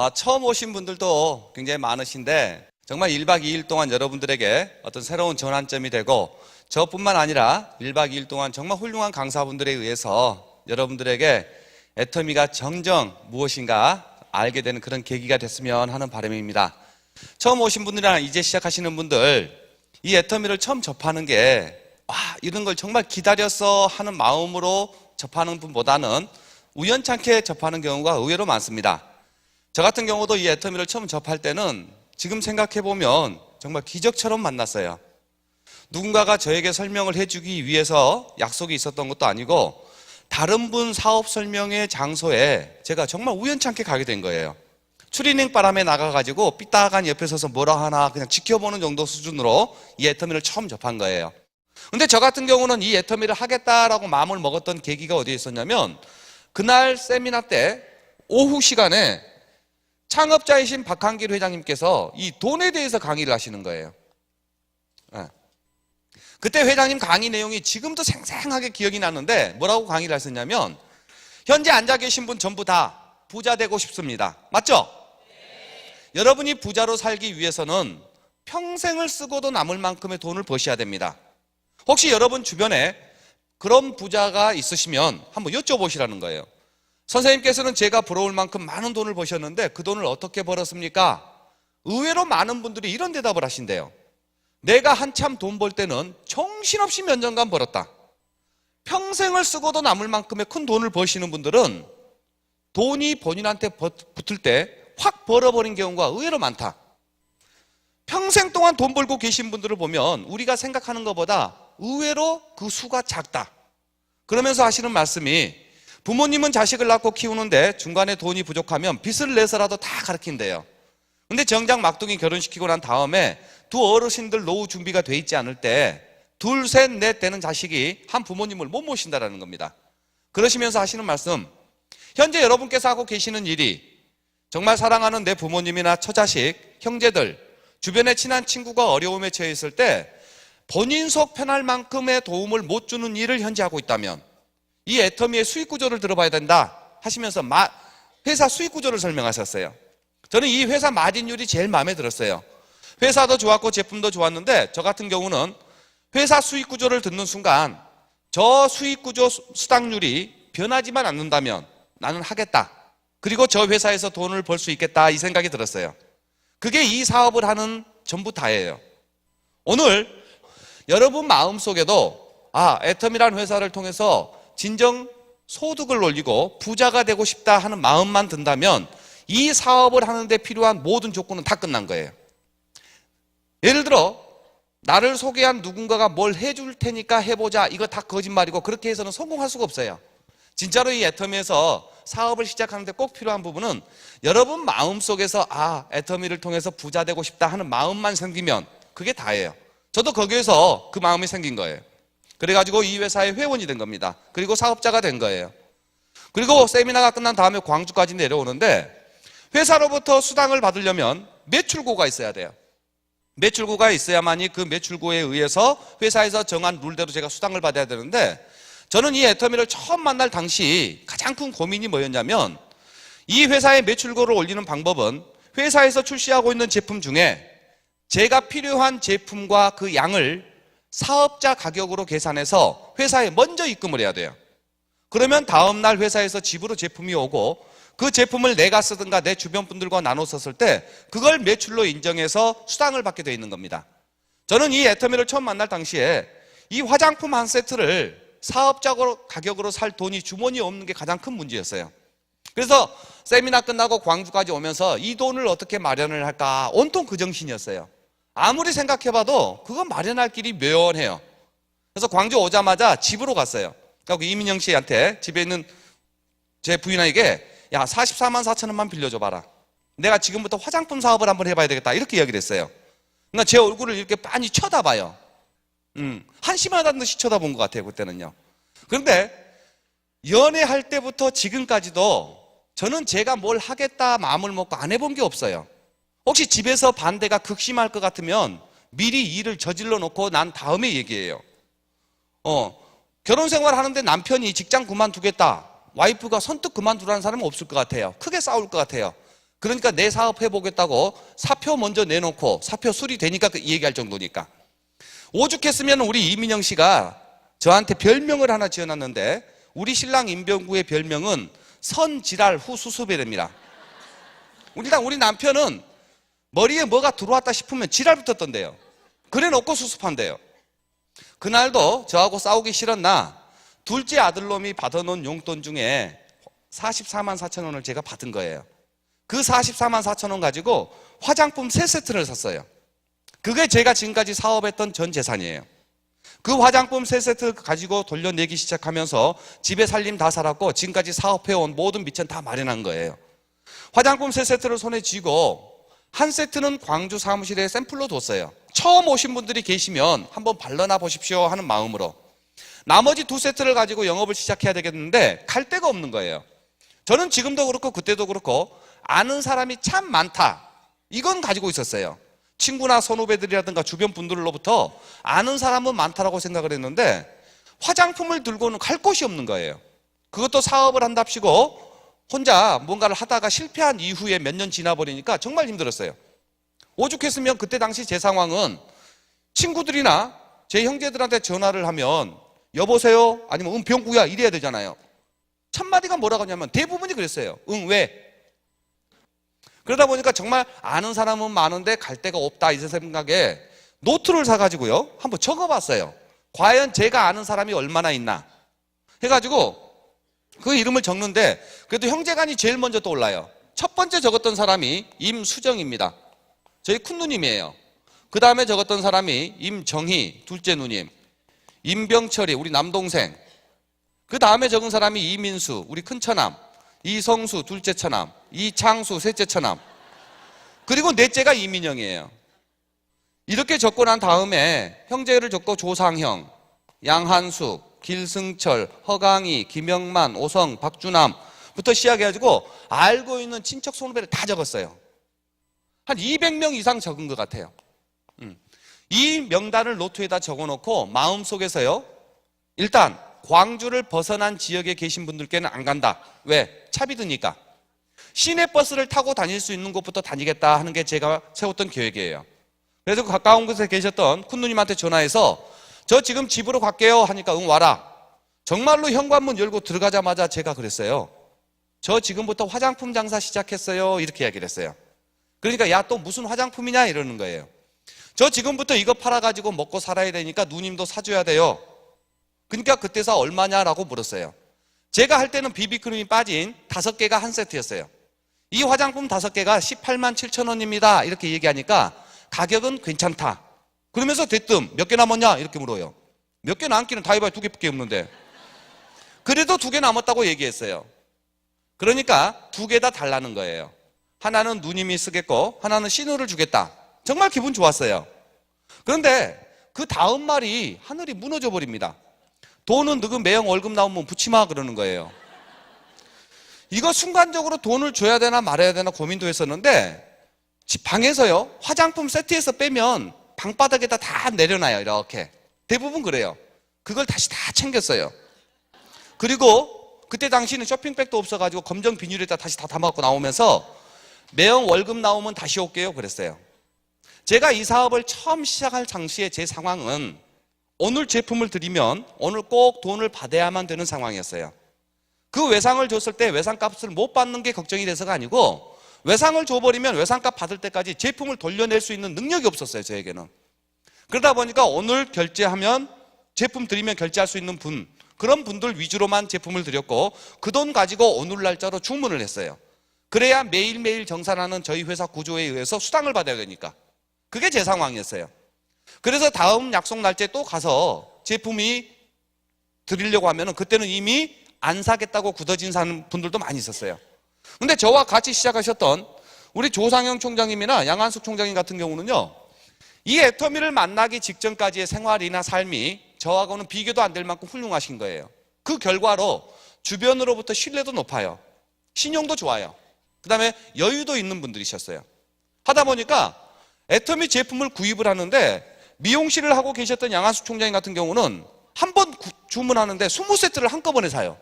처음 오신 분들도 굉장히 많으신데 정말 1박 2일 동안 여러분들에게 어떤 새로운 전환점이 되고 저뿐만 아니라 1박 2일 동안 정말 훌륭한 강사분들에 의해서 여러분들에게 애터미가 정정 무엇인가 알게 되는 그런 계기가 됐으면 하는 바람입니다. 처음 오신 분들이나 이제 시작하시는 분들, 이 애터미를 처음 접하는 게 이런 걸 정말 기다렸어 하는 마음으로 접하는 분보다는 우연찮게 접하는 경우가 의외로 많습니다. 저 같은 경우도 이 애터미를 처음 접할 때는 지금 생각해보면 정말 기적처럼 만났어요. 누군가가 저에게 설명을 해주기 위해서 약속이 있었던 것도 아니고 다른 분 사업 설명회 장소에 제가 정말 우연찮게 가게 된 거예요. 추리닝 바람에 나가가지고 삐딱한 옆에 서서 뭐라 하나 그냥 지켜보는 정도 수준으로 이 애터미를 처음 접한 거예요. 근데 저 같은 경우는 이 애터미를 하겠다라고 마음을 먹었던 계기가 어디에 있었냐면 그날 세미나 때 오후 시간에 창업자이신 박한길 회장님께서 이 돈에 대해서 강의를 하시는 거예요. 그때 회장님 강의 내용이 지금도 생생하게 기억이 나는데 뭐라고 강의를 하셨냐면 현재 앉아 계신 분 전부 다 부자 되고 싶습니다. 맞죠? 네. 여러분이 부자로 살기 위해서는 평생을 쓰고도 남을 만큼의 돈을 버셔야 됩니다. 혹시 여러분 주변에 그런 부자가 있으시면 한번 여쭤보시라는 거예요. 선생님께서는 제가 부러울 만큼 많은 돈을 버셨는데 그 돈을 어떻게 벌었습니까? 의외로 많은 분들이 이런 대답을 하신대요. 내가 한참 돈 벌 때는 정신없이 몇 년간 벌었다. 평생을 쓰고도 남을 만큼의 큰 돈을 버시는 분들은 돈이 본인한테 붙을 때 확 벌어버린 경우가 의외로 많다. 평생 동안 돈 벌고 계신 분들을 보면 우리가 생각하는 것보다 의외로 그 수가 작다. 그러면서 하시는 말씀이 부모님은 자식을 낳고 키우는데 중간에 돈이 부족하면 빚을 내서라도 다 가르친대요. 근데 정작 막둥이 결혼시키고 난 다음에 두 어르신들 노후 준비가 돼 있지 않을 때 둘, 셋, 넷 되는 자식이 한 부모님을 못 모신다라는 겁니다. 그러시면서 하시는 말씀, 현재 여러분께서 하고 계시는 일이 정말 사랑하는 내 부모님이나 처자식, 형제들, 주변에 친한 친구가 어려움에 처해 있을 때 본인 속 편할 만큼의 도움을 못 주는 일을 현재 하고 있다면 이 애터미의 수익 구조를 들어봐야 된다 하시면서 회사 수익 구조를 설명하셨어요. 저는 이 회사 마진율이 제일 마음에 들었어요. 회사도 좋았고 제품도 좋았는데 저 같은 경우는 회사 수익 구조를 듣는 순간 저 수익 구조 수당률이 변하지만 않는다면 나는 하겠다. 그리고 저 회사에서 돈을 벌 수 있겠다 이 생각이 들었어요. 그게 이 사업을 하는 전부 다예요. 오늘 여러분 마음속에도 애터미라는 회사를 통해서 진정 소득을 올리고 부자가 되고 싶다 하는 마음만 든다면 이 사업을 하는데 필요한 모든 조건은 다 끝난 거예요. 예를 들어 나를 소개한 누군가가 뭘 해줄 테니까 해보자, 이거 다 거짓말이고 그렇게 해서는 성공할 수가 없어요. 진짜로 이 애터미에서 사업을 시작하는데 꼭 필요한 부분은 여러분 마음속에서 애터미를 통해서 부자 되고 싶다 하는 마음만 생기면 그게 다예요. 저도 거기에서 그 마음이 생긴 거예요. 그래가지고 이 회사의 회원이 된 겁니다. 그리고 사업자가 된 거예요. 그리고 세미나가 끝난 다음에 광주까지 내려오는데 회사로부터 수당을 받으려면 매출고가 있어야 돼요. 매출고가 있어야만이 그 매출고에 의해서 회사에서 정한 룰대로 제가 수당을 받아야 되는데 저는 이 애터미를 처음 만날 당시 가장 큰 고민이 뭐였냐면 이 회사의 매출고를 올리는 방법은 회사에서 출시하고 있는 제품 중에 제가 필요한 제품과 그 양을 사업자 가격으로 계산해서 회사에 먼저 입금을 해야 돼요. 그러면 다음날 회사에서 집으로 제품이 오고 그 제품을 내가 쓰든가 내 주변 분들과 나눠 썼을 때 그걸 매출로 인정해서 수당을 받게 되어 있는 겁니다. 저는 이 애터미를 처음 만날 당시에 이 화장품 한 세트를 사업자 가격으로 살 돈이 주머니에 없는 게 가장 큰 문제였어요. 그래서 세미나 끝나고 광주까지 오면서 이 돈을 어떻게 마련을 할까 온통 그 정신이었어요. 아무리 생각해봐도 그건 마련할 길이 묘연해요. 그래서 광주 오자마자 집으로 갔어요. 그리고 이민영 씨한테 집에 있는 제 부인에게 44만 4천 원만 빌려줘봐라. 내가 지금부터 화장품 사업을 한번 해봐야 되겠다 이렇게 이야기를 했어요. 그러니까 제 얼굴을 이렇게 빤히 쳐다봐요. 한심하다는 듯이 쳐다본 것 같아요 그때는요. 그런데 연애할 때부터 지금까지도 저는 제가 뭘 하겠다 마음을 먹고 안 해본 게 없어요. 혹시 집에서 반대가 극심할 것 같으면 미리 일을 저질러 놓고 난 다음에 얘기해요. 결혼 생활 하는데 남편이 직장 그만두겠다, 와이프가 선뜻 그만두라는 사람은 없을 것 같아요. 크게 싸울 것 같아요. 그러니까 내 사업 해보겠다고 사표 먼저 내놓고 사표 수리되니까 이 얘기할 정도니까. 오죽했으면 우리 이민영 씨가 저한테 별명을 하나 지어놨는데 우리 신랑 임병구의 별명은 선지랄 후 수습이랍니다. 일단 우리 남편은 머리에 뭐가 들어왔다 싶으면 지랄 붙었던데요. 그래 놓고 수습한대요. 그날도 저하고 싸우기 싫었나 둘째 아들놈이 받아놓은 용돈 중에 44만 4천 원을 제가 받은 거예요. 그 44만 4천 원 가지고 화장품 3세트를 샀어요. 그게 제가 지금까지 사업했던 전 재산이에요. 그 화장품 3세트 가지고 돌려내기 시작하면서 집에 살림 다 살았고 지금까지 사업해온 모든 미천 다 마련한 거예요. 화장품 3세트를 손에 쥐고 한 세트는 광주 사무실에 샘플로 뒀어요. 처음 오신 분들이 계시면 한번 발라나 보십시오 하는 마음으로. 나머지 2세트를 가지고 영업을 시작해야 되겠는데 갈 데가 없는 거예요. 저는 지금도 그렇고 그때도 그렇고 아는 사람이 참 많다, 이건 가지고 있었어요. 친구나 선후배들이라든가 주변 분들로부터 아는 사람은 많다라고 생각을 했는데 화장품을 들고는 갈 곳이 없는 거예요. 그것도 사업을 한답시고 혼자 뭔가를 하다가 실패한 이후에 몇 년 지나버리니까 정말 힘들었어요. 오죽했으면 그때 당시 제 상황은 친구들이나 제 형제들한테 전화를 하면 여보세요? 아니면 병구야 이래야 되잖아요. 첫마디가 뭐라고 하냐면 대부분이 그랬어요. 응, 왜? 그러다 보니까 정말 아는 사람은 많은데 갈 데가 없다 이 생각에 노트를 사가지고요 한번 적어봤어요. 과연 제가 아는 사람이 얼마나 있나 해가지고 그 이름을 적는데 그래도 형제간이 제일 먼저 떠올라요. 첫 번째 적었던 사람이 임수정입니다. 저희 큰누님이에요. 그 다음에 적었던 사람이 임정희, 둘째 누님, 임병철이 우리 남동생, 그 다음에 적은 사람이 이민수, 우리 큰처남, 이성수, 둘째 처남, 이창수, 셋째 처남, 그리고 넷째가 이민영이에요. 이렇게 적고 난 다음에 형제를 적고 조상형, 양한숙, 길승철, 허강희, 김영만, 오성, 박주남부터 시작해가지고 알고 있는 친척 손배를 다 적었어요. 한 200명 이상 적은 것 같아요. 이 명단을 노트에다 적어놓고 마음속에서요 일단 광주를 벗어난 지역에 계신 분들께는 안 간다. 왜? 차비 드니까. 시내버스를 타고 다닐 수 있는 곳부터 다니겠다 하는 게 제가 세웠던 계획이에요. 그래서 가까운 곳에 계셨던 큰누님한테 전화해서 저 지금 집으로 갈게요 하니까 응 와라. 정말로 현관문 열고 들어가자마자 제가 그랬어요. 저 지금부터 화장품 장사 시작했어요 이렇게 이야기를 했어요. 그러니까 야 또 무슨 화장품이냐 이러는 거예요. 저 지금부터 이거 팔아가지고 먹고 살아야 되니까 누님도 사줘야 돼요. 그러니까 그때서 얼마냐라고 물었어요. 제가 할 때는 비비크림이 빠진 5개가 한 세트였어요. 이 화장품 5개가 18만 7천 원입니다 이렇게 얘기하니까 가격은 괜찮다. 그러면서 대뜸 몇 개 남았냐 이렇게 물어요. 몇 개 남기는 다 해봐야 2개밖에 없는데 그래도 2개 남았다고 얘기했어요. 그러니까 2개 다 달라는 거예요. 하나는 누님이 쓰겠고 하나는 신우를 주겠다. 정말 기분 좋았어요. 그런데 그 다음 말이 하늘이 무너져 버립니다. 돈은 너그 매형 월급 나오면 붙이마 그러는 거예요. 이거 순간적으로 돈을 줘야 되나 말아야 되나 고민도 했었는데 집 방에서요 화장품 세트에서 빼면 방바닥에다 다 내려놔요. 이렇게 대부분 그래요. 그걸 다시 다 챙겼어요. 그리고 그때 당시는 쇼핑백도 없어가지고 검정 비닐에다 다시 다 담아갖고 나오면서 매형 월급 나오면 다시 올게요 그랬어요. 제가 이 사업을 처음 시작할 당시에 제 상황은 오늘 제품을 드리면 오늘 꼭 돈을 받아야만 되는 상황이었어요. 그 외상을 줬을 때 외상값을 못 받는 게 걱정이 돼서가 아니고 외상을 줘버리면 외상값 받을 때까지 제품을 돌려낼 수 있는 능력이 없었어요 저에게는. 그러다 보니까 오늘 결제하면 제품 드리면 결제할 수 있는 분, 그런 분들 위주로만 제품을 드렸고 그 돈 가지고 오늘 날짜로 주문을 했어요. 그래야 매일매일 정산하는 저희 회사 구조에 의해서 수당을 받아야 되니까. 그게 제 상황이었어요. 그래서 다음 약속 날짜에 또 가서 제품이 드리려고 하면은 그때는 이미 안 사겠다고 굳어진 분들도 많이 있었어요. 근데 저와 같이 시작하셨던 우리 조상영 총장님이나 양한숙 총장님 같은 경우는요, 이 애터미를 만나기 직전까지의 생활이나 삶이 저하고는 비교도 안 될 만큼 훌륭하신 거예요. 그 결과로 주변으로부터 신뢰도 높아요. 신용도 좋아요. 그 다음에 여유도 있는 분들이셨어요. 하다 보니까 애터미 제품을 구입을 하는데 미용실을 하고 계셨던 양한숙 총장님 같은 경우는 한 번 주문하는데 20세트를 한꺼번에 사요.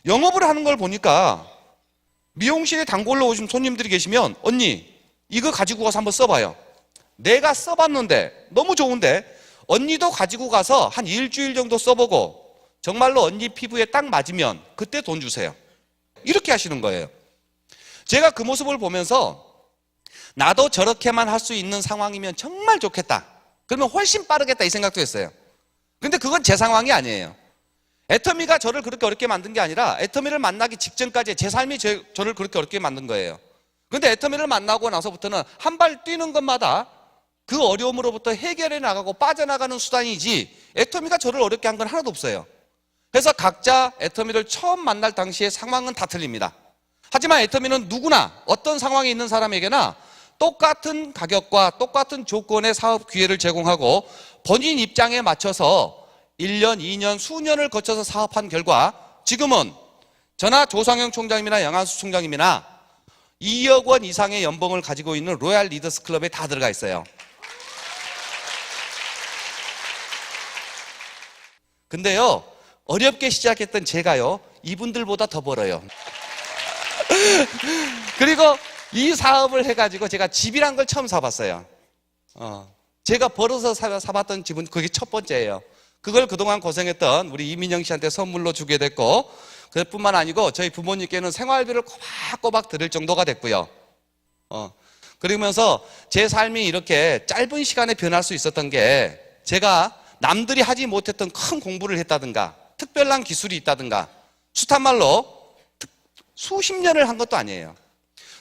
영업을 하는 걸 보니까 미용실에 단골로 오신 손님들이 계시면 언니 이거 가지고 가서 한번 써봐요. 내가 써봤는데 너무 좋은데 언니도 가지고 가서 한 일주일 정도 써보고 정말로 언니 피부에 딱 맞으면 그때 돈 주세요. 이렇게 하시는 거예요. 제가 그 모습을 보면서 나도 저렇게만 할 수 있는 상황이면 정말 좋겠다. 그러면 훨씬 빠르겠다 이 생각도 했어요. 근데 그건 제 상황이 아니에요. 애터미가 저를 그렇게 어렵게 만든 게 아니라 애터미를 만나기 직전까지 제 삶이 저를 그렇게 어렵게 만든 거예요. 근데 애터미를 만나고 나서부터는 한 발 뛰는 것마다 그 어려움으로부터 해결해 나가고 빠져나가는 수단이지 애터미가 저를 어렵게 한 건 하나도 없어요. 그래서 각자 애터미를 처음 만날 당시의 상황은 다 틀립니다. 하지만 애터미는 누구나 어떤 상황에 있는 사람에게나 똑같은 가격과 똑같은 조건의 사업 기회를 제공하고 본인 입장에 맞춰서 1년, 2년, 수년을 거쳐서 사업한 결과 지금은 저나 조상영 총장님이나 양한수 총장님이나 2억 원 이상의 연봉을 가지고 있는 로얄 리더스 클럽에 다 들어가 있어요. 근데요, 어렵게 시작했던 제가요, 이분들보다 더 벌어요. 그리고 이 사업을 해가지고 제가 집이란 걸 처음 사봤어요. 제가 벌어서 사봤던 집은 그게 첫 번째예요. 그걸 그동안 고생했던 우리 이민영 씨한테 선물로 주게 됐고, 그뿐만 아니고 저희 부모님께는 생활비를 꼬박꼬박 드릴 정도가 됐고요. 그러면서 제 삶이 이렇게 짧은 시간에 변할 수 있었던 게 제가 남들이 하지 못했던 큰 공부를 했다든가 특별한 기술이 있다든가 숱한 말로 수십 년을 한 것도 아니에요.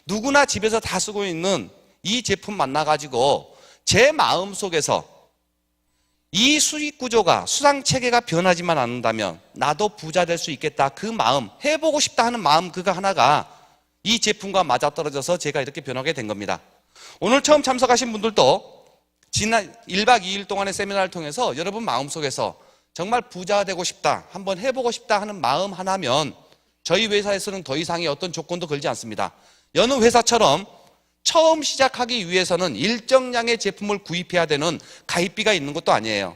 누구나 집에서 다 쓰고 있는 이 제품 만나가지고 제 마음속에서 이 수익 구조가 수상 체계가 변하지만 않는다면 나도 부자 될 수 있겠다, 그 마음, 해보고 싶다 하는 마음, 그거 하나가 이 제품과 맞아떨어져서 제가 이렇게 변하게 된 겁니다. 오늘 처음 참석하신 분들도 지난 1박 2일 동안의 세미나를 통해서 여러분 마음속에서 정말 부자가 되고 싶다, 한번 해보고 싶다 하는 마음 하나면 저희 회사에서는 더 이상의 어떤 조건도 걸지 않습니다. 여느 회사처럼 처음 시작하기 위해서는 일정량의 제품을 구입해야 되는 가입비가 있는 것도 아니에요.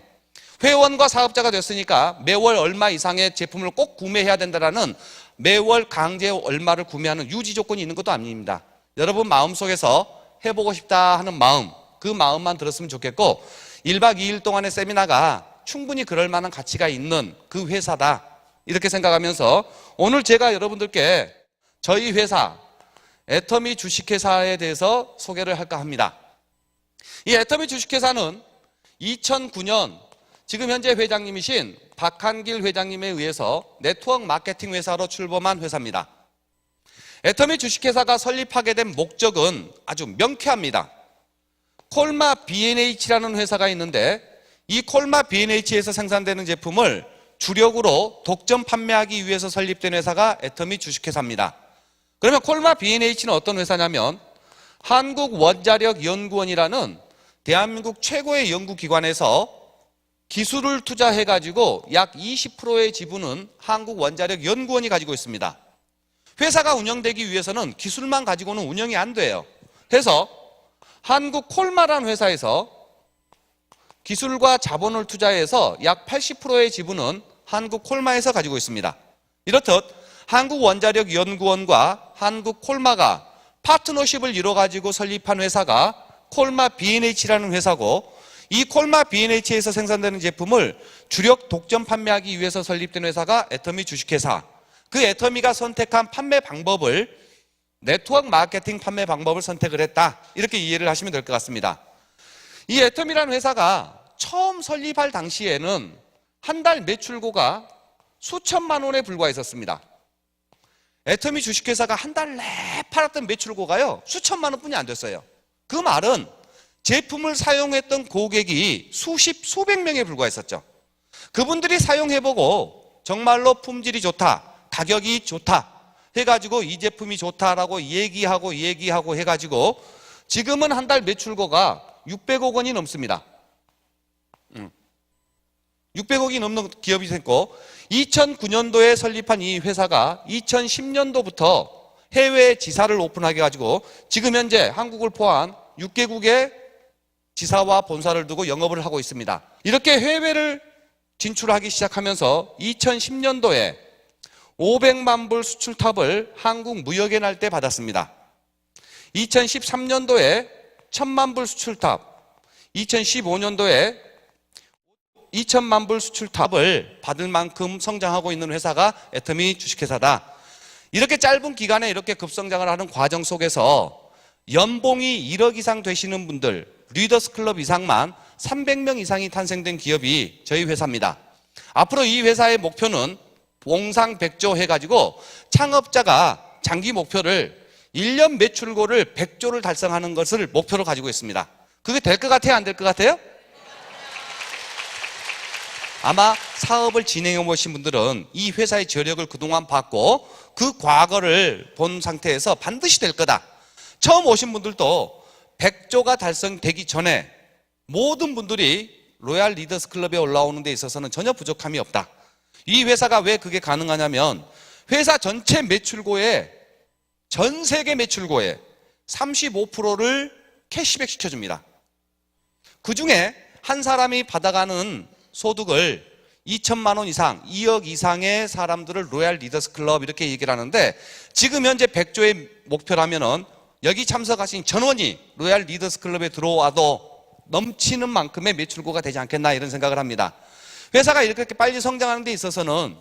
회원과 사업자가 됐으니까 매월 얼마 이상의 제품을 꼭 구매해야 된다는 매월 강제 얼마를 구매하는 유지 조건이 있는 것도 아닙니다. 여러분 마음속에서 해보고 싶다 하는 마음, 그 마음만 들었으면 좋겠고 1박 2일 동안의 세미나가 충분히 그럴 만한 가치가 있는 그 회사다, 이렇게 생각하면서 오늘 제가 여러분들께 저희 회사 애터미 주식회사에 대해서 소개를 할까 합니다. 이 애터미 주식회사는 2009년 지금 현재 회장님이신 박한길 회장님에 의해서 네트워크 마케팅 회사로 출범한 회사입니다. 애터미 주식회사가 설립하게 된 목적은 아주 명쾌합니다. 콜마 B&H라는 회사가 있는데 이 콜마 B&H에서 생산되는 제품을 주력으로 독점 판매하기 위해서 설립된 회사가 애터미 주식회사입니다. 그러면 콜마 B&H는 어떤 회사냐면 한국원자력연구원이라는 대한민국 최고의 연구기관에서 기술을 투자해가지고 약 20%의 지분은 한국원자력연구원이 가지고 있습니다. 회사가 운영되기 위해서는 기술만 가지고는 운영이 안 돼요. 그래서 한국콜마라는 회사에서 기술과 자본을 투자해서 약 80%의 지분은 한국콜마에서 가지고 있습니다. 이렇듯 한국원자력연구원과 한국콜마가 파트너십을 이뤄가지고 설립한 회사가 콜마 B&H라는 회사고, 이 콜마 B&H에서 생산되는 제품을 주력 독점 판매하기 위해서 설립된 회사가 애터미 주식회사. 그 애터미가 선택한 판매 방법을 네트워크 마케팅 판매 방법을 선택을 했다, 이렇게 이해를 하시면 될 것 같습니다. 이 애터미라는 회사가 처음 설립할 당시에는 한 달 매출고가 수천만 원에 불과했었습니다. 애터미 주식회사가 한 달 내 팔았던 매출고가요 수천만 원뿐이 안 됐어요. 그 말은 제품을 사용했던 고객이 수백 명에 불과했었죠. 그분들이 사용해보고 정말로 품질이 좋다, 가격이 좋다 해가지고 이 제품이 좋다라고 얘기하고 해가지고 지금은 한 달 매출고가 600억 원이 넘습니다. 600억이 넘는 기업이 됐고 2009년도에 설립한 이 회사가 2010년도부터 해외 지사를 오픈하게 가지고 지금 현재 한국을 포함한 6개국의 지사와 본사를 두고 영업을 하고 있습니다. 이렇게 해외를 진출하기 시작하면서 2010년도에 500만 불 수출탑을 한국 무역의 날 때 받았습니다. 2013년도에 1000만 불 수출탑, 2015년도에 2000만 불 수출탑을 받을 만큼 성장하고 있는 회사가 애터미 주식회사다. 이렇게 짧은 기간에 이렇게 급성장을 하는 과정 속에서 연봉이 1억 이상 되시는 분들, 리더스 클럽 이상만 300명 이상이 탄생된 기업이 저희 회사입니다. 앞으로 이 회사의 목표는 봉상백조 해가지고 창업자가 장기 목표를 1년 매출고를 100조를 달성하는 것을 목표로 가지고 있습니다. 그게 될 것 같아요? 안 될 것 같아요? 아마 사업을 진행해 보신 분들은 이 회사의 저력을 그동안 봤고 그 과거를 본 상태에서 반드시 될 거다. 처음 오신 분들도 100조가 달성되기 전에 모든 분들이 로얄 리더스 클럽에 올라오는 데 있어서는 전혀 부족함이 없다. 이 회사가 왜 그게 가능하냐면 회사 전체 매출고에, 전 세계 매출고에 35%를 캐시백 시켜줍니다. 그 중에 한 사람이 받아가는 소득을 2천만 원 이상, 2억 이상의 사람들을 로얄 리더스 클럽 이렇게 얘기를 하는데, 지금 현재 100조의 목표라면은 여기 참석하신 전원이 로얄 리더스 클럽에 들어와도 넘치는 만큼의 매출고가 되지 않겠나 이런 생각을 합니다. 회사가 이렇게 빨리 성장하는 데 있어서는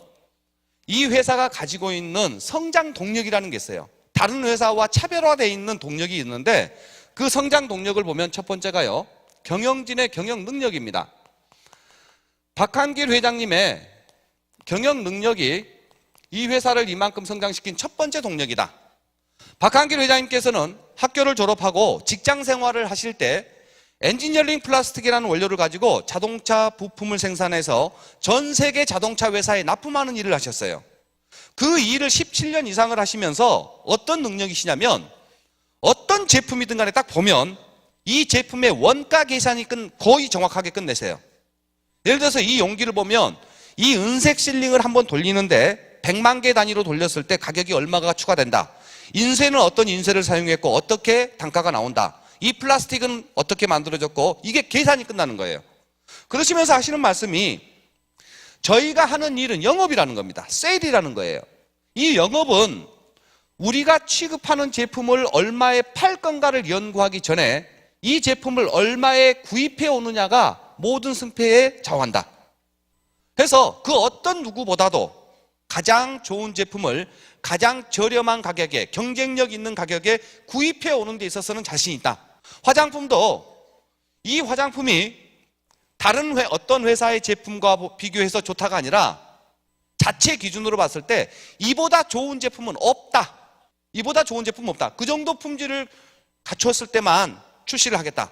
이 회사가 가지고 있는 성장 동력이라는 게 있어요. 다른 회사와 차별화되어 있는 동력이 있는데 그 성장 동력을 보면 첫 번째가요, 경영진의 경영 능력입니다. 박한길 회장님의 경영 능력이 이 회사를 이만큼 성장시킨 첫 번째 동력이다. 박한길 회장님께서는 학교를 졸업하고 직장 생활을 하실 때 엔지니어링 플라스틱이라는 원료를 가지고 자동차 부품을 생산해서 전 세계 자동차 회사에 납품하는 일을 하셨어요. 그 일을 17년 이상을 하시면서 어떤 능력이시냐면 어떤 제품이든 간에 딱 보면 이 제품의 원가 계산이 거의 정확하게 끝내세요. 예를 들어서 이 용기를 보면 이 은색 실링을 한번 돌리는데 100만 개 단위로 돌렸을 때 가격이 얼마가 추가된다. 인쇄는 어떤 인쇄를 사용했고 어떻게 단가가 나온다. 이 플라스틱은 어떻게 만들어졌고 이게 계산이 끝나는 거예요. 그러시면서 하시는 말씀이 저희가 하는 일은 영업이라는 겁니다. 세일이라는 거예요. 이 영업은 우리가 취급하는 제품을 얼마에 팔 건가를 연구하기 전에 이 제품을 얼마에 구입해 오느냐가 모든 승패에 좌우한다. 그래서 그 어떤 누구보다도 가장 좋은 제품을 가장 저렴한 가격에, 경쟁력 있는 가격에 구입해 오는 데 있어서는 자신 있다. 화장품도 이 화장품이 다른 어떤 회사의 제품과 비교해서 좋다가 아니라 자체 기준으로 봤을 때 이보다 좋은 제품은 없다. 이보다 좋은 제품은 없다. 그 정도 품질을 갖췄을 때만 출시를 하겠다.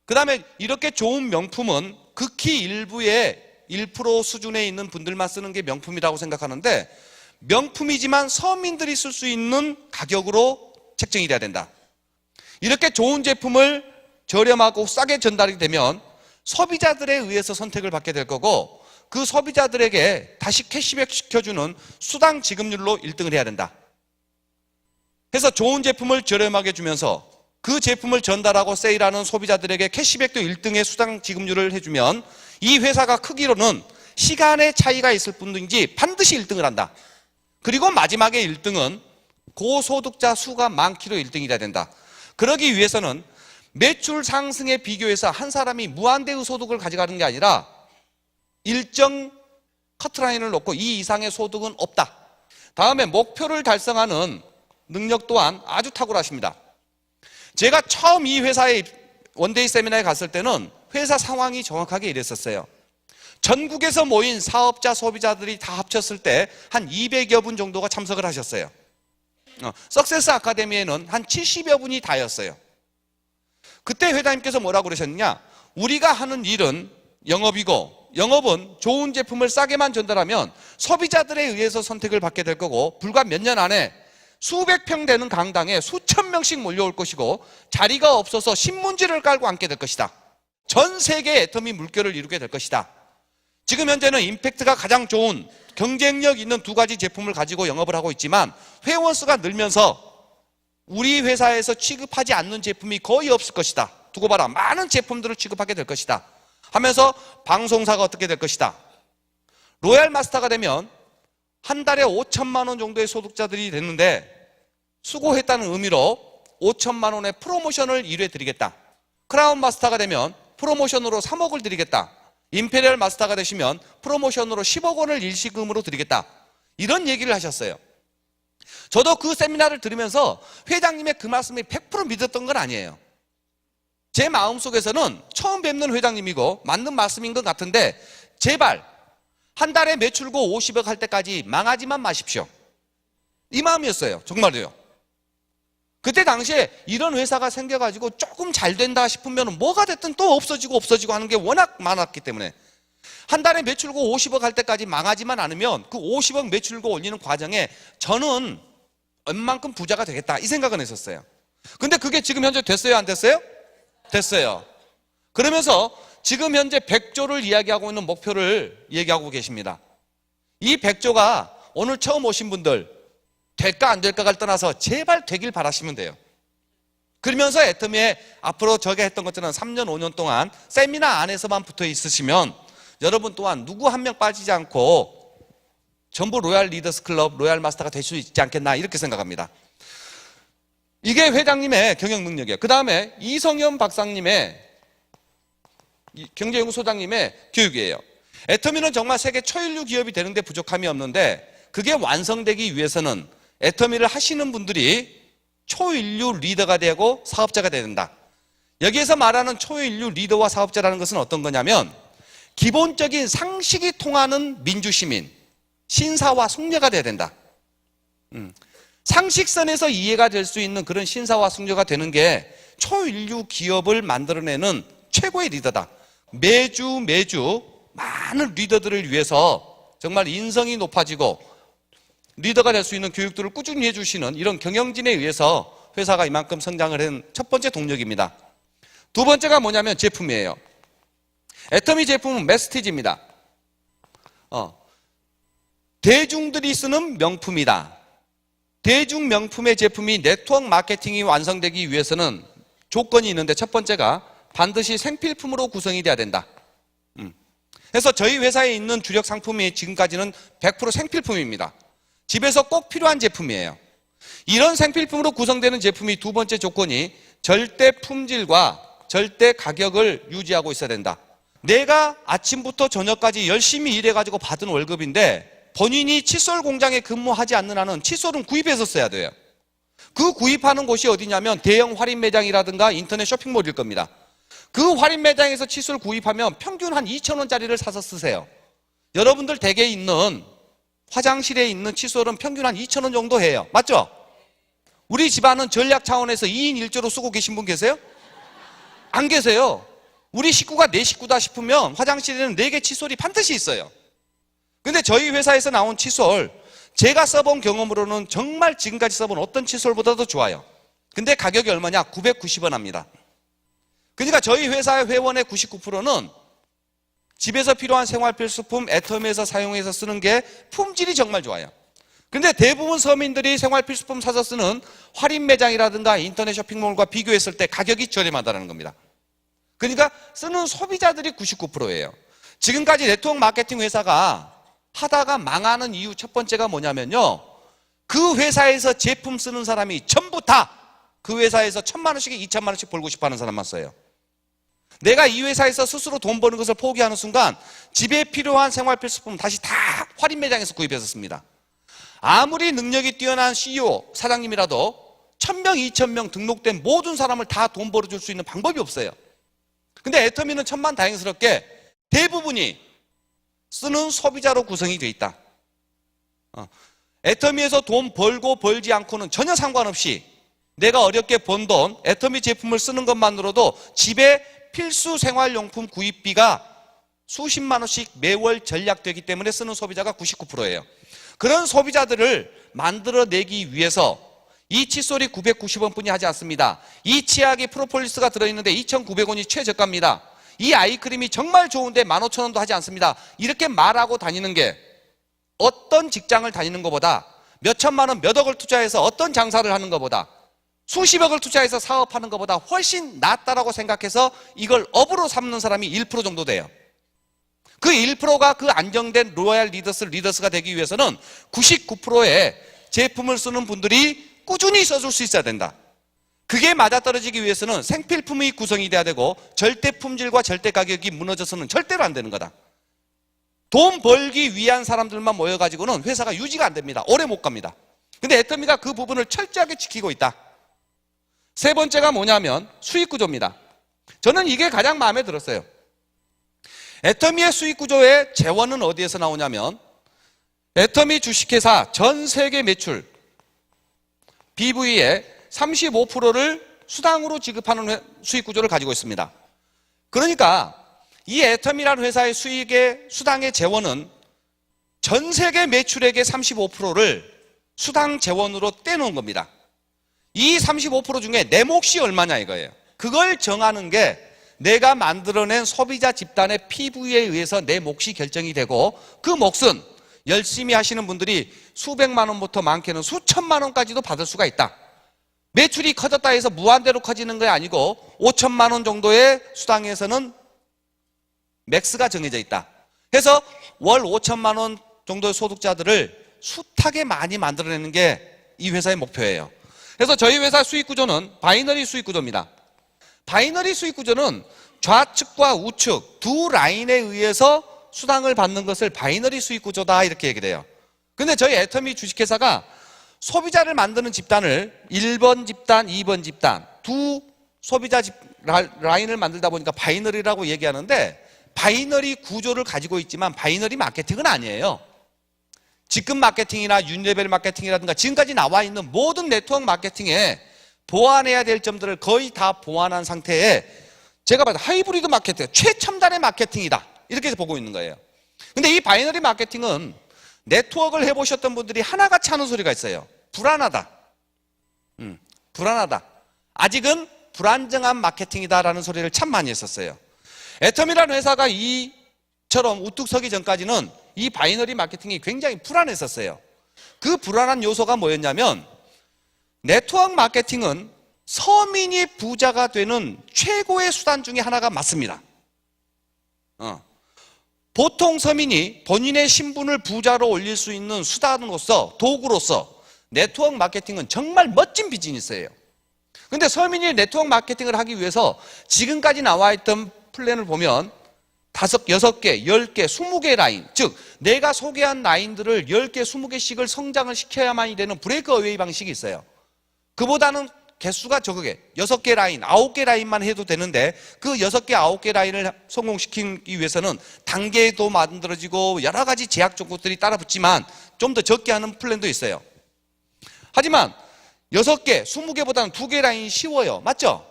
그 다음에 이렇게 좋은 명품은 극히 일부의 1% 수준에 있는 분들만 쓰는 게 명품이라고 생각하는데, 명품이지만 서민들이 쓸 수 있는 가격으로 책정이 돼야 된다. 이렇게 좋은 제품을 저렴하고 싸게 전달이 되면 소비자들에 의해서 선택을 받게 될 거고, 그 소비자들에게 다시 캐시백 시켜주는 수당 지급률로 1등을 해야 된다. 그래서 좋은 제품을 저렴하게 주면서 그 제품을 전달하고 세일하는 소비자들에게 캐시백도 1등의 수당 지급률을 해주면 이 회사가 크기로는 시간의 차이가 있을 뿐이지 반드시 1등을 한다. 그리고 마지막에 1등은 고소득자 수가 많기로 1등이 돼야 된다. 그러기 위해서는 매출 상승에 비교해서 한 사람이 무한대의 소득을 가져가는 게 아니라 일정 커트라인을 놓고 이 이상의 소득은 없다. 다음에 목표를 달성하는 능력 또한 아주 탁월하십니다. 제가 처음 이 회사에 원데이 세미나에 갔을 때는 회사 상황이 정확하게 이랬었어요. 전국에서 모인 사업자, 소비자들이 다 합쳤을 때 한 200여 분 정도가 참석을 하셨어요. 석세스 아카데미에는 한 70여 분이 다였어요. 그때 회장님께서 뭐라고 그러셨느냐, 우리가 하는 일은 영업이고 영업은 좋은 제품을 싸게만 전달하면 소비자들에 의해서 선택을 받게 될 거고, 불과 몇 년 안에 수백 평 되는 강당에 수천 명씩 몰려올 것이고 자리가 없어서 신문지를 깔고 앉게 될 것이다. 전 세계에 애터미 물결을 이루게 될 것이다. 지금 현재는 임팩트가 가장 좋은 경쟁력 있는 두 가지 제품을 가지고 영업을 하고 있지만 회원 수가 늘면서 우리 회사에서 취급하지 않는 제품이 거의 없을 것이다. 두고 봐라, 많은 제품들을 취급하게 될 것이다 하면서 방송사가 어떻게 될 것이다. 로얄 마스터가 되면 한 달에 5천만 원 정도의 소득자들이 됐는데 수고했다는 의미로 5천만 원의 프로모션을 1회 드리겠다. 크라운 마스터가 되면 프로모션으로 3억을 드리겠다. 임페리얼 마스터가 되시면 프로모션으로 10억 원을 일시금으로 드리겠다. 이런 얘기를 하셨어요. 저도 그 세미나를 들으면서 회장님의 그 말씀이 100% 믿었던 건 아니에요. 제 마음속에서는 처음 뵙는 회장님이고 맞는 말씀인 것 같은데 제발 한 달에 매출고 50억 할 때까지 망하지만 마십시오. 이 마음이었어요. 정말로요. 그때 당시에 이런 회사가 생겨가지고 조금 잘 된다 싶으면 뭐가 됐든 또 없어지고 하는 게 워낙 많았기 때문에 한 달에 매출고 50억 할 때까지 망하지만 않으면 그 50억 매출고 올리는 과정에 저는 얼만큼 부자가 되겠다 이 생각은 했었어요. 근데 그게 지금 현재 됐어요? 안 됐어요? 됐어요. 그러면서 지금 현재 100조를 이야기하고 있는 목표를 얘기하고 계십니다. 이 100조가 오늘 처음 오신 분들 될까 안 될까를 떠나서 제발 되길 바라시면 돼요. 그러면서 애터미에 앞으로 저가 했던 것처럼 3년 5년 동안 세미나 안에서만 붙어 있으시면 여러분 또한 누구 한 명 빠지지 않고 전부 로얄 리더스 클럽 로얄 마스터가 될 수 있지 않겠나 이렇게 생각합니다. 이게 회장님의 경영 능력이에요. 그 다음에 이성현 박사님의 경제연구소장님의 교육이에요. 애터미는 정말 세계 초일류 기업이 되는데 부족함이 없는데 그게 완성되기 위해서는 애터미를 하시는 분들이 초인류 리더가 되고 사업자가 돼야 된다. 여기에서 말하는 초인류 리더와 사업자라는 것은 어떤 거냐면 기본적인 상식이 통하는 민주시민, 신사와 숙녀가 돼야 된다. 상식선에서 이해가 될 수 있는 그런 신사와 숙녀가 되는 게 초인류 기업을 만들어내는 최고의 리더다. 매주 많은 리더들을 위해서 정말 인성이 높아지고 리더가 될 수 있는 교육들을 꾸준히 해주시는 이런 경영진에 의해서 회사가 이만큼 성장을 한 첫 번째 동력입니다. 두 번째가 뭐냐면 제품이에요. 애터미 제품은 메스티지입니다. 대중들이 쓰는 명품이다. 대중 명품의 제품이 네트워크 마케팅이 완성되기 위해서는 조건이 있는데 첫 번째가 반드시 생필품으로 구성이 돼야 된다. 그래서 저희 회사에 있는 주력 상품이 지금까지는 100% 생필품입니다. 집에서 꼭 필요한 제품이에요. 이런 생필품으로 구성되는 제품이 두 번째 조건이 절대 품질과 절대 가격을 유지하고 있어야 된다. 내가 아침부터 저녁까지 열심히 일해가지고 받은 월급인데 본인이 칫솔 공장에 근무하지 않는 한은 칫솔은 구입해서 써야 돼요. 그 구입하는 곳이 어디냐면 대형 할인 매장이라든가 인터넷 쇼핑몰일 겁니다. 그 할인 매장에서 칫솔 구입하면 평균 한 2,000원짜리를 사서 쓰세요. 여러분들 댁에 있는 화장실에 있는 칫솔은 평균 한 2,000원 정도 해요. 맞죠? 우리 집안은 전략 차원에서 2인 1조로 쓰고 계신 분 계세요? 안 계세요. 우리 식구가 내 식구다 싶으면 화장실에는 4개 칫솔이 반드시 있어요. 근데 저희 회사에서 나온 칫솔 제가 써본 경험으로는 정말 지금까지 써본 어떤 칫솔보다도 좋아요. 근데 가격이 얼마냐? 990원 합니다. 그러니까 저희 회사의 회원의 99%는 집에서 필요한 생활필수품 애터미에서 사용해서 쓰는 게 품질이 정말 좋아요. 근데 대부분 서민들이 생활필수품 사서 쓰는 할인 매장이라든가 인터넷 쇼핑몰과 비교했을 때 가격이 저렴하다는 겁니다. 그러니까 쓰는 소비자들이 99%예요. 지금까지 네트워크 마케팅 회사가 하다가 망하는 이유 첫 번째가 뭐냐면요. 그 회사에서 제품 쓰는 사람이 전부 다 그 회사에서 1,000만 원씩 2,000만 원씩 벌고 싶어 하는 사람만 써요. 내가 이 회사에서 스스로 돈 버는 것을 포기하는 순간 집에 필요한 생활필수품 다시 다 할인 매장에서 구입해서 씁니다. 아무리 능력이 뛰어난 CEO, 사장님이라도 1,000명, 2,000명 등록된 모든 사람을 다 돈 벌어줄 수 있는 방법이 없어요. 근데 애터미는 천만다행스럽게 대부분이 쓰는 소비자로 구성이 되어 있다. 애터미에서 돈 벌고 벌지 않고는 전혀 상관없이 내가 어렵게 번 돈, 애터미 제품을 쓰는 것만으로도 집에 필수 생활용품 구입비가 수십만 원씩 매월 전략되기 때문에 쓰는 소비자가 99%예요. 그런 소비자들을 만들어내기 위해서 이 칫솔이 990원 뿐이 하지 않습니다. 이 치약이 프로폴리스가 들어있는데 2,900원이 최저가입니다. 이 아이크림이 정말 좋은데 15,000원도 하지 않습니다. 이렇게 말하고 다니는 게 어떤 직장을 다니는 것보다 몇 천만 원, 몇 억을 투자해서 어떤 장사를 하는 것보다 수십억을 투자해서 사업하는 것보다 훨씬 낫다라고 생각해서 이걸 업으로 삼는 사람이 1% 정도 돼요. 그 1%가 그 안정된 로얄 리더스가 되기 위해서는 99%의 제품을 쓰는 분들이 꾸준히 써줄 수 있어야 된다. 그게 맞아떨어지기 위해서는 생필품의 구성이 돼야 되고 절대 품질과 절대 가격이 무너져서는 절대로 안 되는 거다. 돈 벌기 위한 사람들만 모여가지고는 회사가 유지가 안 됩니다. 오래 못 갑니다. 근데 애터미가 그 부분을 철저하게 지키고 있다. 세 번째가 뭐냐면 수익 구조입니다. 저는 이게 가장 마음에 들었어요. 애터미의 수익 구조의 재원은 어디에서 나오냐면 애터미 주식회사 전 세계 매출 BV의 35%를 수당으로 지급하는 수익 구조를 가지고 있습니다. 그러니까 이 애터미라는 회사의 수당의 재원은 전 세계 매출액의 35%를 수당 재원으로 떼놓은 겁니다. 이 35% 중에 내 몫이 얼마냐 이거예요. 그걸 정하는 게 내가 만들어낸 소비자 집단의 PV에 의해서 내 몫이 결정이 되고 그 몫은 열심히 하시는 분들이 수백만 원부터 많게는 수천만 원까지도 받을 수가 있다. 매출이 커졌다 해서 무한대로 커지는 게 아니고 5천만 원 정도의 수당에서는 맥스가 정해져 있다. 그래서 월 5천만 원 정도의 소득자들을 숱하게 많이 만들어내는 게 이 회사의 목표예요. 그래서 저희 회사 수익 구조는 바이너리 수익 구조입니다. 바이너리 수익 구조는 좌측과 우측 두 라인에 의해서 수당을 받는 것을 바이너리 수익 구조다 이렇게 얘기를 해요. 근데 저희 애터미 주식회사가 소비자를 만드는 집단을 1번 집단, 2번 집단 두 소비자 라인을 만들다 보니까 바이너리라고 얘기하는데 바이너리 구조를 가지고 있지만 바이너리 마케팅은 아니에요. 직급 마케팅이나 유니레벨 마케팅이라든가 지금까지 나와 있는 모든 네트워크 마케팅에 보완해야 될 점들을 거의 다 보완한 상태에 제가 봐도 하이브리드 마케팅, 최첨단의 마케팅이다 이렇게 보고 있는 거예요. 근데 이 바이너리 마케팅은 네트워크를 해보셨던 분들이 하나같이 하는 소리가 있어요. 불안하다. 불안하다. 아직은 불안정한 마케팅이다라는 소리를 참 많이 했었어요. 애터미라는 회사가 이처럼 우뚝 서기 전까지는 이 바이너리 마케팅이 굉장히 불안했었어요. 그 불안한 요소가 뭐였냐면 네트워크 마케팅은 서민이 부자가 되는 최고의 수단 중에 하나가 맞습니다. 보통 서민이 본인의 신분을 부자로 올릴 수 있는 수단으로서 도구로서 네트워크 마케팅은 정말 멋진 비즈니스예요. 근데 서민이 네트워크 마케팅을 하기 위해서 지금까지 나와 있던 플랜을 보면 5, 6개, 10개, 20개 라인, 즉 내가 소개한 라인들을 10개, 20개씩을 성장을 시켜야만이 되는 브레이크 어웨이 방식이 있어요. 그보다는 개수가 적게 6개 라인, 9개 라인만 해도 되는데 그 6개, 9개 라인을 성공시키기 위해서는 단계도 만들어지고 여러 가지 제약 조건들이 따라붙지만 좀 더 적게 하는 플랜도 있어요. 하지만 6개, 20개보다는 2개 라인이 쉬워요. 맞죠?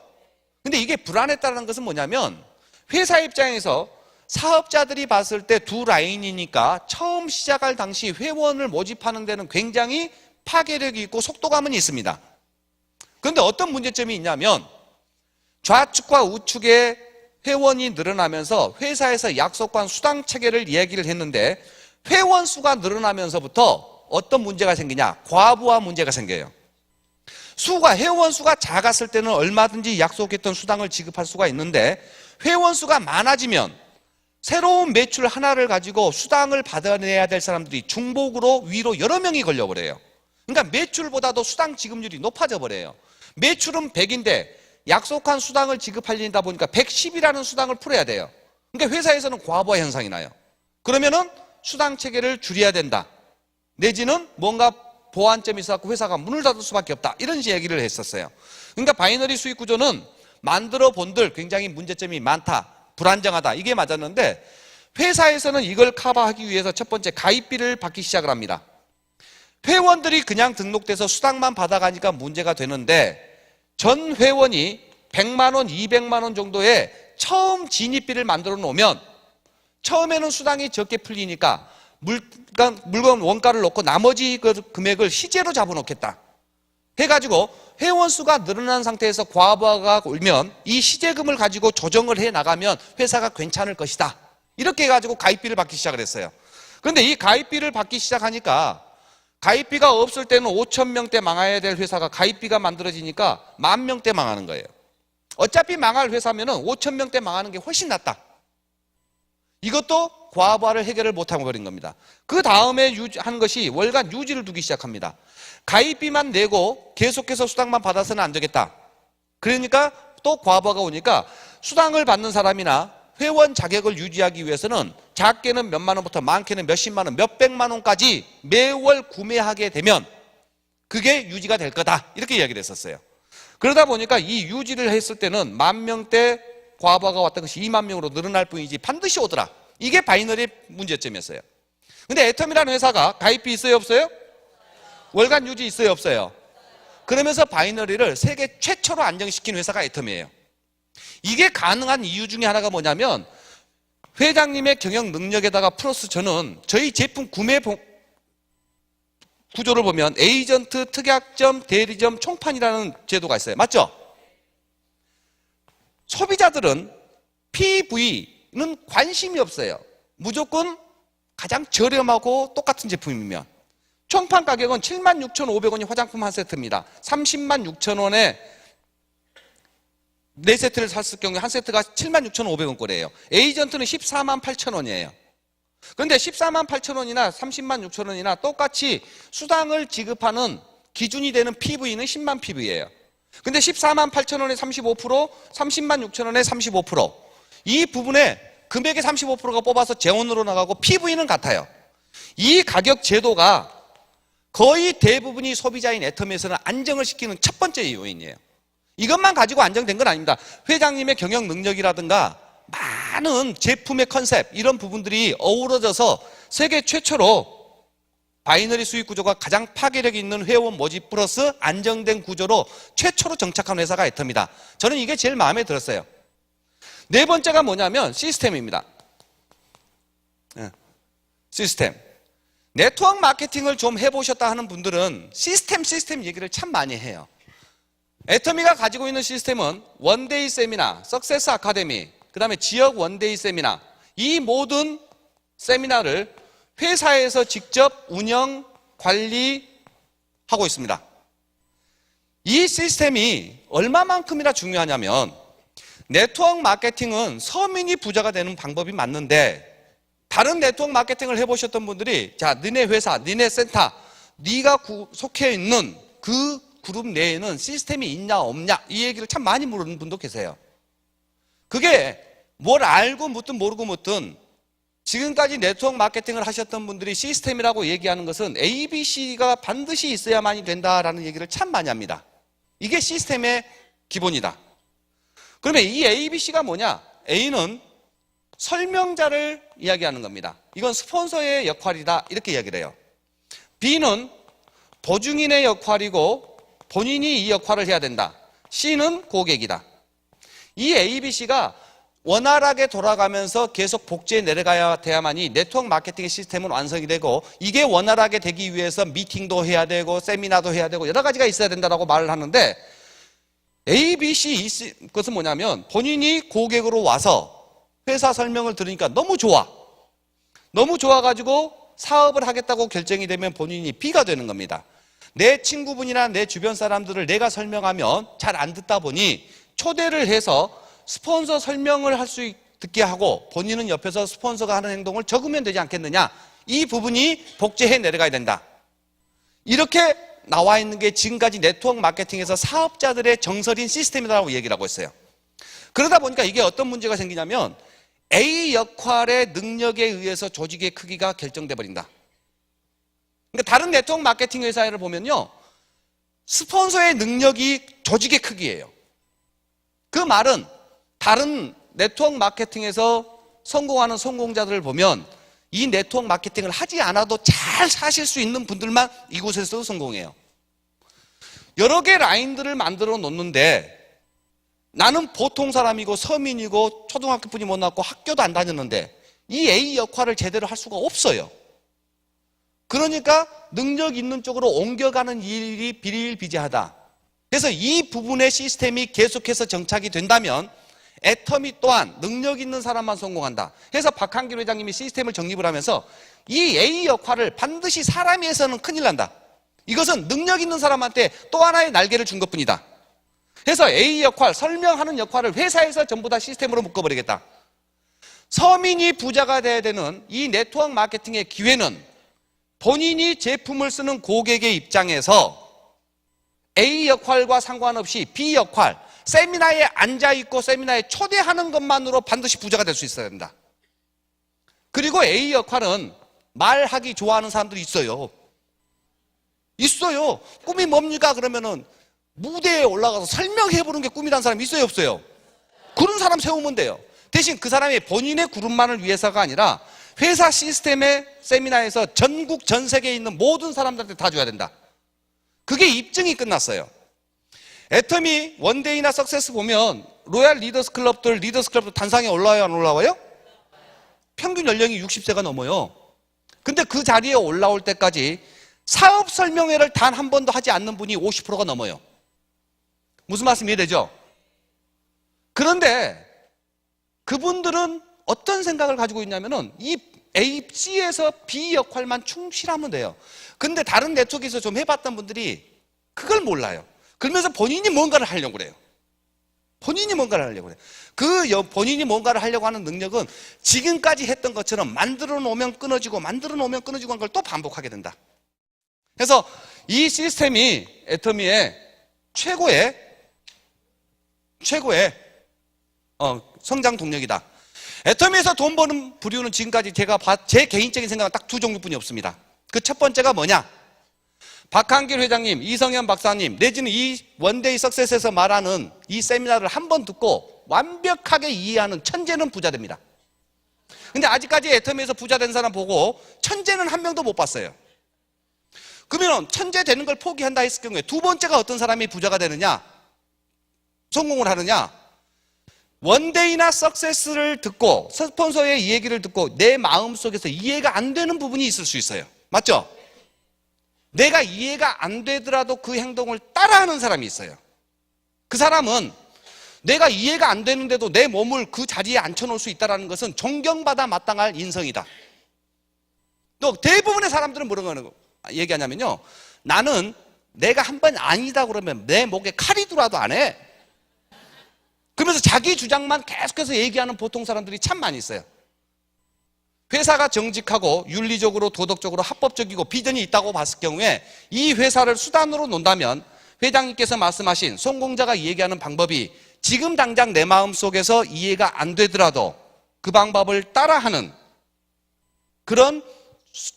근데 이게 불안했다는 것은 뭐냐면 회사 입장에서 사업자들이 봤을 때 두 라인이니까 처음 시작할 당시 회원을 모집하는 데는 굉장히 파괴력이 있고 속도감은 있습니다. 그런데 어떤 문제점이 있냐면 좌측과 우측에 회원이 늘어나면서 회사에서 약속한 수당 체계를 이야기를 했는데 회원 수가 늘어나면서부터 어떤 문제가 생기냐? 과부하 문제가 생겨요. 회원 수가 작았을 때는 얼마든지 약속했던 수당을 지급할 수가 있는데 회원 수가 많아지면 새로운 매출 하나를 가지고 수당을 받아내야 될 사람들이 중복으로 위로 여러 명이 걸려버려요. 그러니까 매출보다도 수당 지급률이 높아져 버려요. 매출은 100인데 약속한 수당을 지급하려다 보니까 110이라는 수당을 풀어야 돼요. 그러니까 회사에서는 과부하 현상이 나요. 그러면은 수당 체계를 줄여야 된다. 내지는 뭔가 보완점이 있어서 회사가 문을 닫을 수밖에 없다. 이런 얘기를 했었어요. 그러니까 바이너리 수익 구조는 만들어 본들 굉장히 문제점이 많다. 불안정하다. 이게 맞았는데 회사에서는 이걸 커버하기 위해서 첫 번째 가입비를 받기 시작을 합니다. 회원들이 그냥 등록돼서 수당만 받아가니까 문제가 되는데 전 회원이 100만 원, 200만 원 정도의 처음 진입비를 만들어 놓으면 처음에는 수당이 적게 풀리니까 물건 원가를 놓고 나머지 그 금액을 시제로 잡아놓겠다 해가지고 회원 수가 늘어난 상태에서 과부하가 오면 이 시제금을 가지고 조정을 해 나가면 회사가 괜찮을 것이다. 이렇게 해가지고 가입비를 받기 시작을 했어요. 그런데 이 가입비를 받기 시작하니까 가입비가 없을 때는 5천 명대 망해야 될 회사가 가입비가 만들어지니까 10,000명대 망하는 거예요. 어차피 망할 회사면은 5천 명대 망하는 게 훨씬 낫다. 이것도 과부하를 해결을 못하고 버린 겁니다. 그 다음에 한 것이 월간 유지를 두기 시작합니다. 가입비만 내고 계속해서 수당만 받아서는 안 되겠다. 그러니까 또 과부하가 오니까 수당을 받는 사람이나 회원 자격을 유지하기 위해서는 작게는 몇만 원부터 많게는 몇십만 원, 몇백만 원까지 매월 구매하게 되면 그게 유지가 될 거다. 이렇게 이야기를 했었어요. 그러다 보니까 이 유지를 했을 때는 10,000명대 과부하가 왔던 것이 20,000명으로 늘어날 뿐이지 반드시 오더라. 이게 바이너리 문제점이었어요. 근데 애텀이라는 회사가 가입비 있어요, 없어요? 월간 유지 있어요, 없어요? 그러면서 바이너리를 세계 최초로 안정시킨 회사가 애텀이에요. 이게 가능한 이유 중에 하나가 뭐냐면 회장님의 경영 능력에다가 플러스 저는 저희 제품 구매 구조를 보면 에이전트, 특약점, 대리점, 총판이라는 제도가 있어요. 맞죠? 소비자들은 PV는 관심이 없어요. 무조건 가장 저렴하고 똑같은 제품이면. 총판 가격은 76,500원이 화장품 한 세트입니다. 306,000원에 4세트를 샀을 경우에 한 세트가 76,500원 꼴이에요. 에이전트는 148,000원이에요. 그런데 148,000원이나 306,000원이나 똑같이 수당을 지급하는 기준이 되는 PV는 10만 PV예요. 근데 148,000원에 35%, 306,000원에 35%. 이 부분에 금액의 35%가 뽑아서 재원으로 나가고 PV는 같아요. 이 가격 제도가 거의 대부분이 소비자인 애텀에서는 안정을 시키는 첫 번째 요인이에요. 이것만 가지고 안정된 건 아닙니다. 회장님의 경영 능력이라든가 많은 제품의 컨셉 이런 부분들이 어우러져서 세계 최초로 바이너리 수익 구조가 가장 파괴력 있는 회원 모집 플러스 안정된 구조로 최초로 정착한 회사가 애텀이다. 저는 이게 제일 마음에 들었어요. 네 번째가 뭐냐면 시스템입니다. 시스템. 네트워크 마케팅을 좀 해보셨다 하는 분들은 시스템 얘기를 참 많이 해요. 애터미가 가지고 있는 시스템은 원데이 세미나, 석세스 아카데미, 그 다음에 지역 원데이 세미나, 이 모든 세미나를 회사에서 직접 운영, 관리하고 있습니다. 이 시스템이 얼마만큼이나 중요하냐면 네트워크 마케팅은 서민이 부자가 되는 방법이 맞는데 다른 네트워크 마케팅을 해보셨던 분들이 자, 너네 회사, 너네 센터, 네가 속해 있는 그 그룹 내에는 시스템이 있냐 없냐 이 얘기를 참 많이 물어보는 분도 계세요. 그게 뭘 알고 묻든 모르고 묻든 지금까지 네트워크 마케팅을 하셨던 분들이 시스템이라고 얘기하는 것은 ABC가 반드시 있어야만이 된다라는 얘기를 참 많이 합니다. 이게 시스템의 기본이다. 그러면 이 ABC가 뭐냐? A는 설명자를 이야기하는 겁니다. 이건 스폰서의 역할이다 이렇게 이야기를 해요. B는 보증인의 역할이고 본인이 이 역할을 해야 된다. C는 고객이다. 이 ABC가 원활하게 돌아가면서 계속 복제해 내려가야 돼야만이 네트워크 마케팅의 시스템은 완성이 되고 이게 원활하게 되기 위해서 미팅도 해야 되고 세미나도 해야 되고 여러 가지가 있어야 된다고 말을 하는데 ABC 것은 뭐냐면 본인이 고객으로 와서 회사 설명을 들으니까 너무 좋아. 너무 좋아가지고 사업을 하겠다고 결정이 되면 본인이 B가 되는 겁니다. 내 친구분이나 내 주변 사람들을 내가 설명하면 잘 안 듣다 보니 초대를 해서 스폰서 설명을 할 수 듣게 하고 본인은 옆에서 스폰서가 하는 행동을 적으면 되지 않겠느냐. 이 부분이 복제해 내려가야 된다. 이렇게 나와 있는 게 지금까지 네트워크 마케팅에서 사업자들의 정설인 시스템이라고 얘기를 하고 있어요. 그러다 보니까 이게 어떤 문제가 생기냐면 A 역할의 능력에 의해서 조직의 크기가 결정돼 버린다. 그러니까 다른 네트워크 마케팅 회사를 보면요, 스폰서의 능력이 조직의 크기예요. 그 말은 다른 네트워크 마케팅에서 성공하는 성공자들을 보면 이 네트워크 마케팅을 하지 않아도 잘 사실 수 있는 분들만 이곳에서도 성공해요. 여러 개 라인들을 만들어 놓는데 나는 보통 사람이고 서민이고 초등학교뿐이 못 나왔고 학교도 안 다녔는데 이 A 역할을 제대로 할 수가 없어요. 그러니까 능력 있는 쪽으로 옮겨가는 일이 비일비재하다. 그래서 이 부분의 시스템이 계속해서 정착이 된다면 애터미 또한 능력 있는 사람만 성공한다. 그래서 박한길 회장님이 시스템을 정립을 하면서 이 A 역할을 반드시 사람이 해서는 큰일 난다. 이것은 능력 있는 사람한테 또 하나의 날개를 준 것뿐이다. 그래서 A 역할, 설명하는 역할을 회사에서 전부 다 시스템으로 묶어버리겠다. 서민이 부자가 돼야 되는 이 네트워크 마케팅의 기회는 본인이 제품을 쓰는 고객의 입장에서 A 역할과 상관없이 B 역할, 세미나에 앉아있고 세미나에 초대하는 것만으로 반드시 부자가 될 수 있어야 된다. 그리고 A 역할은 말하기 좋아하는 사람들이 있어요. 있어요. 꿈이 뭡니까? 그러면은 무대에 올라가서 설명해보는 게 꿈이라는 사람이 있어요, 없어요? 그런 사람 세우면 돼요. 대신 그 사람이 본인의 그룹만을 위해서가 아니라 회사 시스템의 세미나에서 전국 전 세계에 있는 모든 사람들한테 다 줘야 된다. 그게 입증이 끝났어요. 애터미 원데이나 석세스 보면 로얄 리더스 클럽들 단상에 올라와요, 안 올라와요? 평균 연령이 60세가 넘어요. 근데 그 자리에 올라올 때까지 사업 설명회를 단 한 번도 하지 않는 분이 50%가 넘어요. 무슨 말씀 이해되죠? 그런데 그분들은 어떤 생각을 가지고 있냐면은 이 A, C에서 B 역할만 충실하면 돼요. 근데 다른 네트워크에서 좀 해봤던 분들이 그걸 몰라요. 그러면서 본인이 뭔가를 하려고 그래요. 본인이 뭔가를 하려고 그래요. 본인이 뭔가를 하려고 하는 능력은 지금까지 했던 것처럼 만들어 놓으면 끊어지고 만들어 놓으면 끊어지고 한 걸 또 반복하게 된다. 그래서 이 시스템이 애터미의 최고의 성장 동력이다. 애터미에서 돈 버는 부류는 지금까지 제 개인적인 생각은 딱 두 종류뿐이 없습니다. 그 첫 번째가 뭐냐? 박한길 회장님, 이성현 박사님, 내지는 이 원데이 석세스에서 말하는 이 세미나를 한 번 듣고 완벽하게 이해하는 천재는 부자 됩니다. 근데 아직까지 애터미에서 부자 된 사람 보고 천재는 한 명도 못 봤어요. 그러면 천재 되는 걸 포기한다 했을 경우에 두 번째가 어떤 사람이 부자가 되느냐? 성공을 하느냐? 원데이나 석세스를 듣고 스폰서의 이 얘기를 듣고 내 마음속에서 이해가 안 되는 부분이 있을 수 있어요. 맞죠? 내가 이해가 안 되더라도 그 행동을 따라하는 사람이 있어요. 그 사람은 내가 이해가 안 되는데도 내 몸을 그 자리에 앉혀놓을 수 있다는 것은 존경받아 마땅할 인성이다. 또 대부분의 사람들은 뭐라고 얘기하냐면요, 나는 내가 한 번 아니다 그러면 내 목에 칼이 들어와도 안 해. 그러면서 자기 주장만 계속해서 얘기하는 보통 사람들이 참 많이 있어요. 회사가 정직하고 윤리적으로 도덕적으로 합법적이고 비전이 있다고 봤을 경우에 이 회사를 수단으로 논다면 회장님께서 말씀하신 성공자가 얘기하는 방법이 지금 당장 내 마음속에서 이해가 안 되더라도 그 방법을 따라하는 그런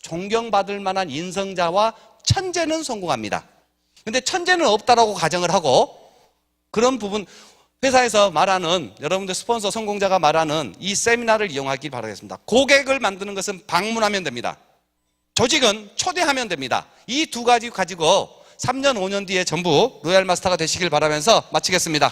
존경받을 만한 인성자와 천재는 성공합니다. 근데 천재는 없다라고 가정을 하고 그런 부분, 회사에서 말하는 여러분들 스폰서 성공자가 말하는 이 세미나를 이용하길 바라겠습니다. 고객을 만드는 것은 방문하면 됩니다. 조직은 초대하면 됩니다. 이 두 가지 가지고 3년 5년 뒤에 전부 로얄 마스터가 되시길 바라면서 마치겠습니다.